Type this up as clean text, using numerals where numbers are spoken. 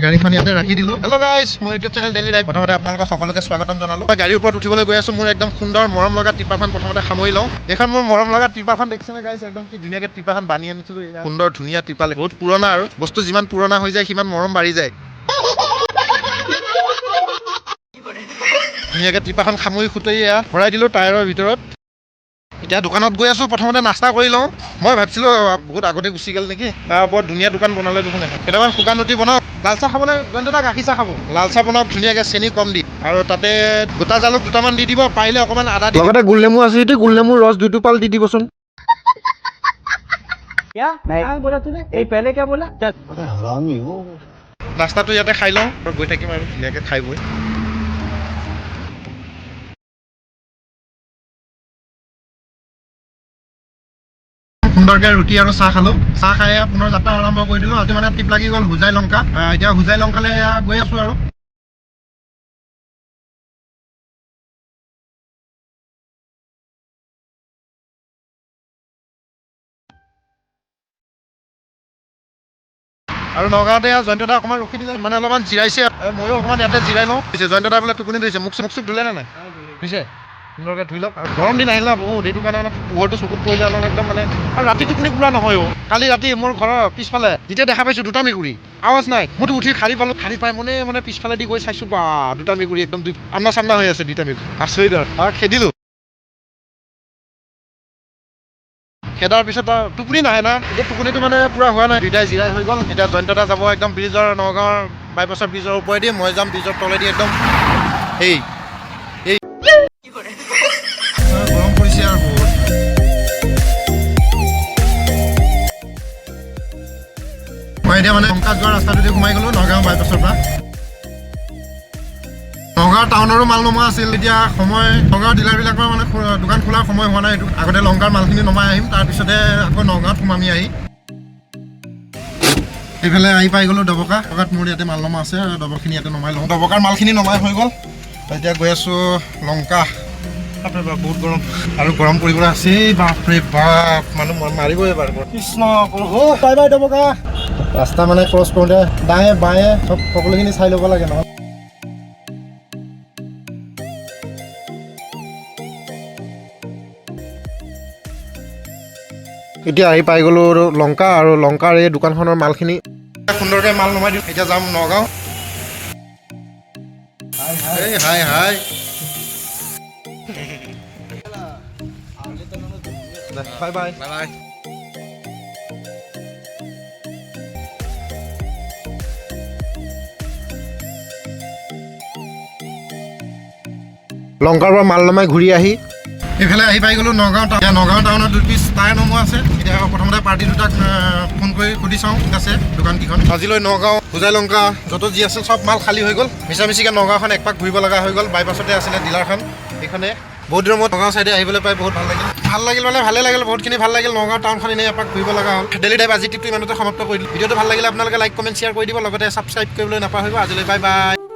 গাড়ীখন ইয়াতে ৰাখি দিলোঁ। হেল্ল' গাইজ, মই ইউটিউব চেনেল ডেইলি লাইফ প্ৰথমতে আপোনালোকক সকলোকে স্বাগতম জনালোঁ। মই গাড়ীৰ ওপৰত উঠিবলৈ গৈ আছোঁ। মোৰ একদম সুন্দৰ মৰম লগা টিপাখন প্ৰথমতে সামৰি লওঁ। এইখন মোৰ মৰম লগা টিপাখন দেখিছেনে গাইজ? একদম কি ধুনীয়াকৈ টিপাখন বানি আনিছিলোঁ। সুন্দৰ ধুনীয়া টিপালে বহুত পুৰণা আৰু বস্তু যিমান পুৰণা হৈ যায় সিমান মৰম বাঢ়ি যায়। ধুনীয়াকৈ টিপাখন সামৰি খুঁটৰি ভৰাই দিলোঁ টায়াৰৰ ভিতৰত। এতিয়া দোকানত গৈ আছোঁ। প্ৰথমতে নাস্তা কৰি লওঁ। মই ভাবিছিলোঁ বহুত আগতে গুচি গ'ল নেকি। বৰ ধুনীয়া দোকান বনালে দেখোন এখন। কেইটামান শুকান ৰুটি বনাওক, লাল চাহ খাবলৈ জয়ন্তদা গাখীৰ চাহ খাব। লাল চাহ বনাওক ধুনীয়াকৈ, চেনি কম দি, আৰু তাতে গোটা জালুক দুটামান দি দিব, পাৰিলে অকণমান আদা দি। লগতে গোল নেমু আছে যদি গোল নেমুৰ ৰস 2 টোপাল দি দিবচোন। নাস্তাটো ইয়াতে খাই লওঁ আৰু গৈ থাকিম আৰু ধুনীয়াকৈ খাই বৈ। সুন্দৰকৈ ৰুটি আৰু চাহ খালোঁ। চাহ খাই পুনৰ যাত্ৰা আৰম্ভ কৰি দিলোঁ। আজি মানে ট্ৰিপ লাগি গ'ল হোজাই লংকা। এতিয়া হোজাই লংকালৈ গৈ আছোঁ আৰু। আৰু নগাঁৱতে জয়ন্তদা অকণমান ৰখি দিলে, মানে অলপমান জিৰাইছে। ময়ো অকণমান ইয়াতে জিৰাই লওঁ। জয়ন্তদা বোলে টোপনি ধৰিছে। মুখ চুখ ধুলে নে নাই? ধুইছে। সুন্দৰকৈ ধুই লওক। আৰু গৰম দিন আহিলে বহুত, সেইটো কাৰণে মানে পোহৰটো চকুত পৰিলে অলপ একদম মানে, আৰু ৰাতি টোপনি পূৰা নহয়ও। কালি ৰাতি মোৰ ঘৰৰ পিছফালে যেতিয়া দেখা পাইছোঁ 2টা মেকুৰী, আৱাজ নাই, মইতো উঠি শাৰী পালোঁ। শাৰী পাই মানে পিছফালে দি গৈ চাইছোঁ, বা 2টা মেকুৰী একদম আন্না চান্না হৈ আছে। 2টা মেকুৰী আচৰিত আৰু খেদিলোঁ। খেদাৰ পিছত টোপনি নাহে না, এতিয়া টোপনিটো মানে পূৰা হোৱা নাই। 2টাই জিৰাই হৈ গ'ল। এতিয়া জয়ন্তদা যাব একদম ব্ৰিজৰ, নগাঁৱৰ বাইপাছৰ ব্ৰিজৰ ওপৰেদি, মই যাম ব্ৰিজৰ তলেদি একদম। গৰম পৰিছে আৰু বহুত। মই এতিয়া মানে লংকা যোৱা ৰাস্তাটোদি সোমাই গ'লোঁ নগাঁও বাইপাছৰ পৰা। নগাঁও টাউনৰো মাল নমা আছিল। এতিয়া সময় নগাঁৱৰ ডিলাৰবিলাকৰ মানে দোকান খোলাৰ সময় হোৱা নাই। এইটো আগতে লংকাৰ মালখিনি নমাই আহিম, তাৰপিছতে আকৌ নগাঁৱত সোমামি আহি। এইফালে আহি পাই গ'লোঁ ডবকা। ডবকাত মোৰ ইয়াতে মাল নমা আছে, ডবৰখিনি ইয়াতে নমাই লওঁ। ডবকাৰ মালখিনি নমাই হৈ গ'ল। এতিয়া গৈ আছোঁ লংকা। বহুত গৰম আৰু গৰম পৰিবলৈ আছেই। বাপৰে বাপ, মানুহ মাৰিবই এবাৰ। Krishna bye bye Dabaka. ৰাস্তা মানে ক্ৰছ কৰোঁতে দায়ে বায়ে চব সকলোখিনি চাই ল'ব লাগে নহয়। এতিয়া আহি পাই গ'লোঁ লংকা, আৰু লংকাৰ এই দোকানখনৰ মালখিনি সুন্দৰকৈ মাল নমাই দিওঁ। এতিয়া যাম নগাঁও। হাই হাই বাই বাই বাই। লংকাৰ পৰা মাল নমাই ঘূৰি আহি এইফালে আহি পাই গ'লোঁ নগাঁও টাউন। নগাঁও টাউনত 2 পিচ টায়াৰ নমোৱা আছে। এতিয়া প্ৰথমতে পাৰ্টি দুটাক ফোন কৰি সুধি চাওঁ ঠিক আছে দোকানকেইখন। আজিলৈ নগাঁও হোজাই লংকা য'ত যি আছিল চব মাল খালী হৈ গ'ল। মিছামিছিকৈ নগাঁওখন একপাক ঘূৰিব লগা হৈ গ'ল। বাইপাছতে আছিলে ডিলাৰখন। এইখনে বহুত দিনৰ মূৰত নগাঁও চাইডে আহিবলৈ পাই বহুত ভাল লাগিল মানে ভালে লাগিল, বহুতখিনি ভাল লাগিল। নগাঁও টাউনখন এনেই এপাক ঘূৰিব লগা হ'ল। ডেইলি টাইপ আজি ট্ৰিপটো ইমানতে সমাপ্ত কৰি দিলোঁ। ভিডিঅ'টো ভাল লাগিলে আপোনালোকে লাইক কমেণ্ট শ্বেয়াৰ কৰি দিব, লগতে ছাবস্ক্ৰাইব কৰিবলৈ নাপাহৰিব। আজিলৈ বাই বাই।